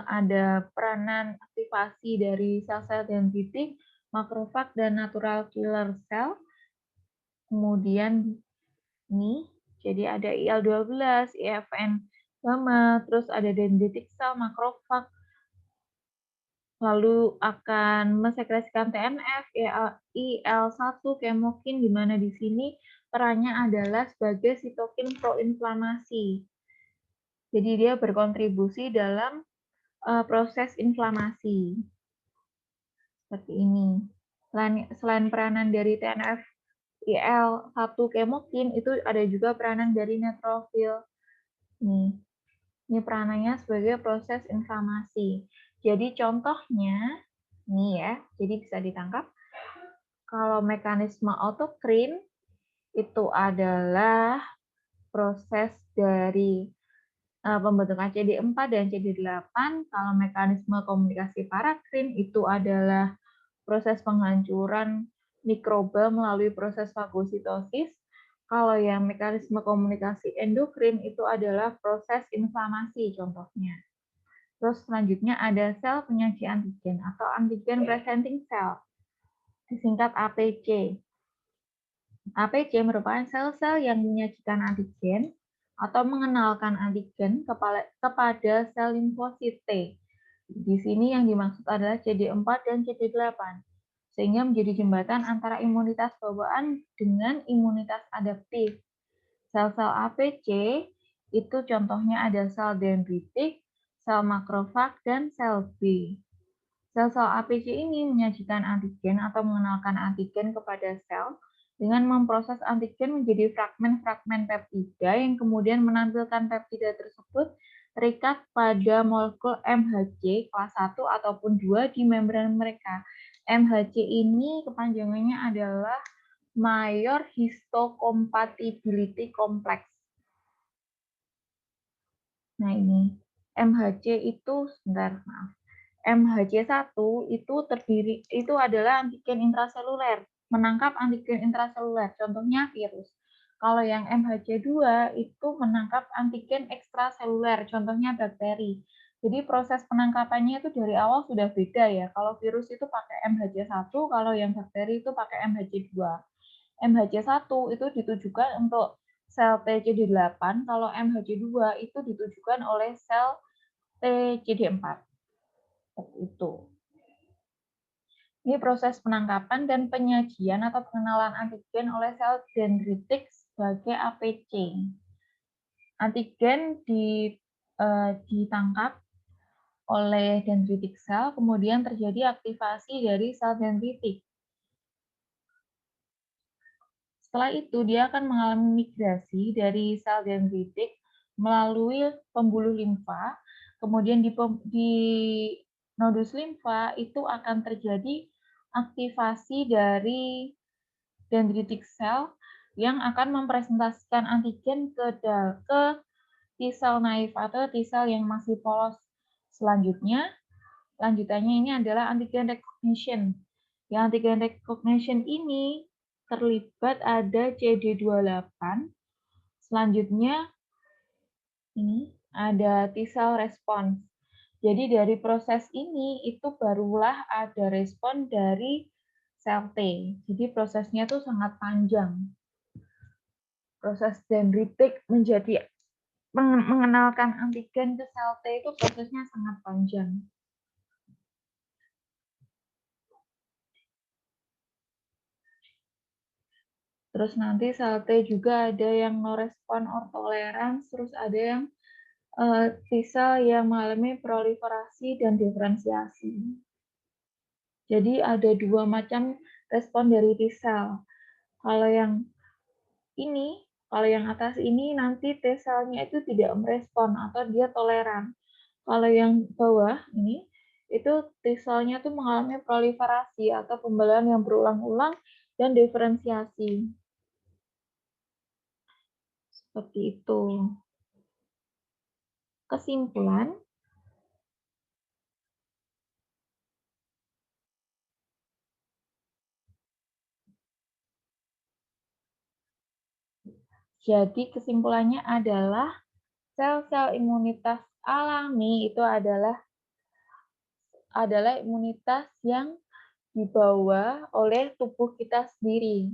ada peranan aktivasi dari sel-sel dendritik, makrofag, dan natural killer cell. Kemudian nih, jadi ada IL-12, IFN gamma, terus ada dendritic cell, makrofag, lalu akan mensekresikan TNF, IL-1, kemokin, di mana di sini perannya adalah sebagai sitokin proinflamasi. Jadi dia berkontribusi dalam proses inflamasi. Seperti ini. Selain peranan dari TNF, IL-1, kemokin, itu ada juga peranan dari neutrofil. Ini peranannya sebagai proses inflamasi. Jadi contohnya, nih ya, jadi bisa ditangkap. Kalau mekanisme autokrin itu adalah proses dari pembentukan CD4 dan CD8. Kalau mekanisme komunikasi parakrin itu adalah proses penghancuran mikroba melalui proses fagositosis. Kalau yang mekanisme komunikasi endokrin itu adalah proses inflamasi contohnya. Terus selanjutnya ada sel penyaji antigen atau antigen presenting cell, disingkat APC. APC merupakan sel-sel yang menyajikan antigen atau mengenalkan antigen kepada sel limfosit T. Di sini yang dimaksud adalah CD4 dan CD8, sehingga menjadi jembatan antara imunitas bawaan dengan imunitas adaptif. Sel-sel APC itu contohnya ada sel dendritik, sel makrofag, dan sel B. Sel-sel APC ini menyajikan antigen atau mengenalkan antigen kepada sel dengan memproses antigen menjadi fragmen-fragmen peptida yang kemudian menampilkan peptida tersebut terikat pada molekul MHC kelas 1 ataupun 2 di membran mereka. MHC ini kepanjangannya adalah Major Histocompatibility Complex. Nah ini, MHC itu, MHC1 itu adalah antigen intraseluler, menangkap antigen intraseluler, contohnya virus. Kalau yang MHC2 itu menangkap antigen ekstraseluler, contohnya bakteri. Jadi proses penangkapannya itu dari awal sudah beda ya. Kalau virus itu pakai MHC1, kalau yang bakteri itu pakai MHC2. MHC1 itu ditujukan untuk sel TCD8, kalau MHC2 itu ditujukan oleh sel TCD4. Seperti itu. Ini proses penangkapan dan penyajian atau pengenalan antigen oleh sel dendritik sebagai APC. Antigen ditangkap oleh dendritik sel, kemudian terjadi aktivasi dari sel dendritik. Setelah itu, dia akan mengalami migrasi dari sel dendritik melalui pembuluh limfa, kemudian di nodus limfa itu akan terjadi aktivasi dari dendritik sel yang akan mempresentasikan antigen ke T-sel naif atau T-sel yang masih polos. Selanjutnya, lanjutannya ini adalah antigen recognition. Yang antigen recognition ini terlibat ada CD28. Selanjutnya, ini ada T-cell response. Jadi dari proses ini itu barulah ada respon dari sel T. Jadi prosesnya itu sangat panjang. Proses dendritik menjadi mengenalkan antigen ke sel T itu prosesnya sangat panjang. Terus nanti sel T juga ada yang no respon or tolerance, terus ada yang T-cell yang mengalami proliferasi dan diferensiasi. Jadi ada dua macam respon dari T-cell. Kalau yang ini, kalau yang atas ini nanti T-cellnya itu tidak merespon atau dia toleran. Kalau yang bawah ini, itu T-cellnya tuh mengalami proliferasi atau pembelahan yang berulang-ulang dan diferensiasi. Seperti itu. Kesimpulan, jadi kesimpulannya adalah sel-sel imunitas alami itu adalah imunitas yang dibawa oleh tubuh kita sendiri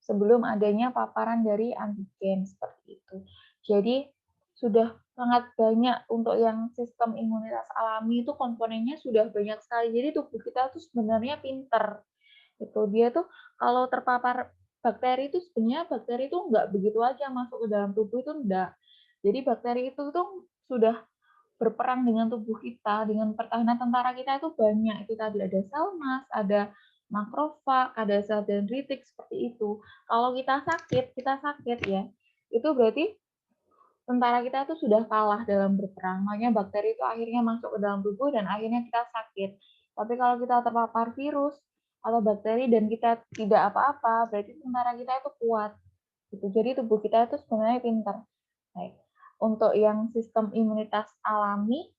sebelum adanya paparan dari antigen seperti itu. Jadi sudah sangat banyak untuk yang sistem imunitas alami itu komponennya sudah banyak sekali. Jadi tubuh kita tuh sebenarnya pinter. Itu dia tuh kalau terpapar bakteri itu sebenarnya bakteri itu nggak begitu aja masuk ke dalam tubuh itu enggak. Jadi bakteri itu tuh sudah berperang dengan tubuh kita, dengan pertahanan tentara kita itu banyak. Itu tadi ada sel mas, ada makrofag, ada sel dendritik seperti itu. Kalau kita sakit ya, itu berarti tentara kita itu sudah kalah dalam berperang. Makanya bakteri itu akhirnya masuk ke dalam tubuh dan akhirnya kita sakit. Tapi kalau kita terpapar virus atau bakteri dan kita tidak apa-apa, berarti tentara kita itu kuat. Gitu. Jadi tubuh kita itu sebenarnya pintar. Baik. Untuk yang sistem imunitas alami,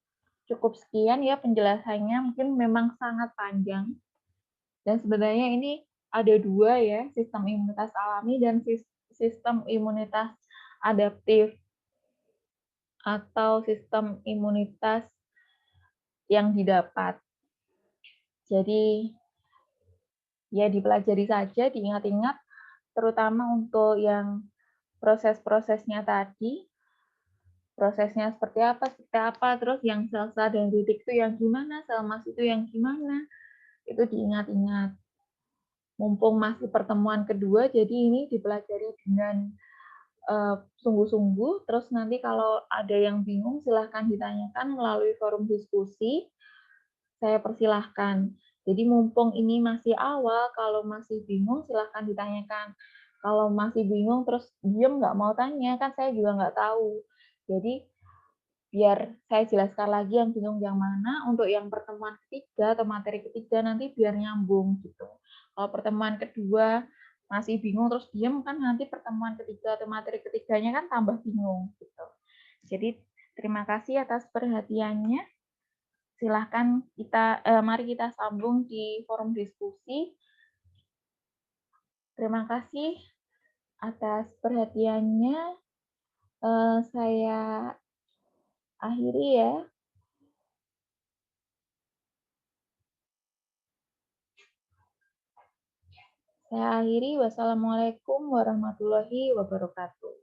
cukup sekian ya penjelasannya. Mungkin memang sangat panjang. Dan sebenarnya ini ada dua ya, sistem imunitas alami dan sistem imunitas adaptif atau sistem imunitas yang didapat. Jadi ya dipelajari saja, diingat-ingat, terutama untuk yang proses-prosesnya tadi, prosesnya seperti apa, terus yang sel-sel dendritik itu yang gimana, sel mas itu yang gimana, itu diingat-ingat. Mumpung masih pertemuan kedua, jadi ini dipelajari dengan sungguh-sungguh, terus nanti kalau ada yang bingung silahkan ditanyakan melalui forum diskusi, saya persilahkan. Jadi mumpung ini masih awal, kalau masih bingung silahkan ditanyakan. Kalau masih bingung terus diem nggak mau tanya, kan saya juga nggak tahu. Jadi biar saya jelaskan lagi yang bingung yang mana, untuk yang pertemuan ketiga atau materi ketiga nanti biar nyambung gitu. Kalau pertemuan kedua masih bingung terus diem kan nanti pertemuan ketiga atau materi ketiganya kan tambah bingung gitu. Jadi terima kasih atas perhatiannya. Silahkan mari kita sambung di forum diskusi. Terima kasih atas perhatiannya. Saya akhiri ya. Saya akhiri. Wassalamualaikum warahmatullahi wabarakatuh.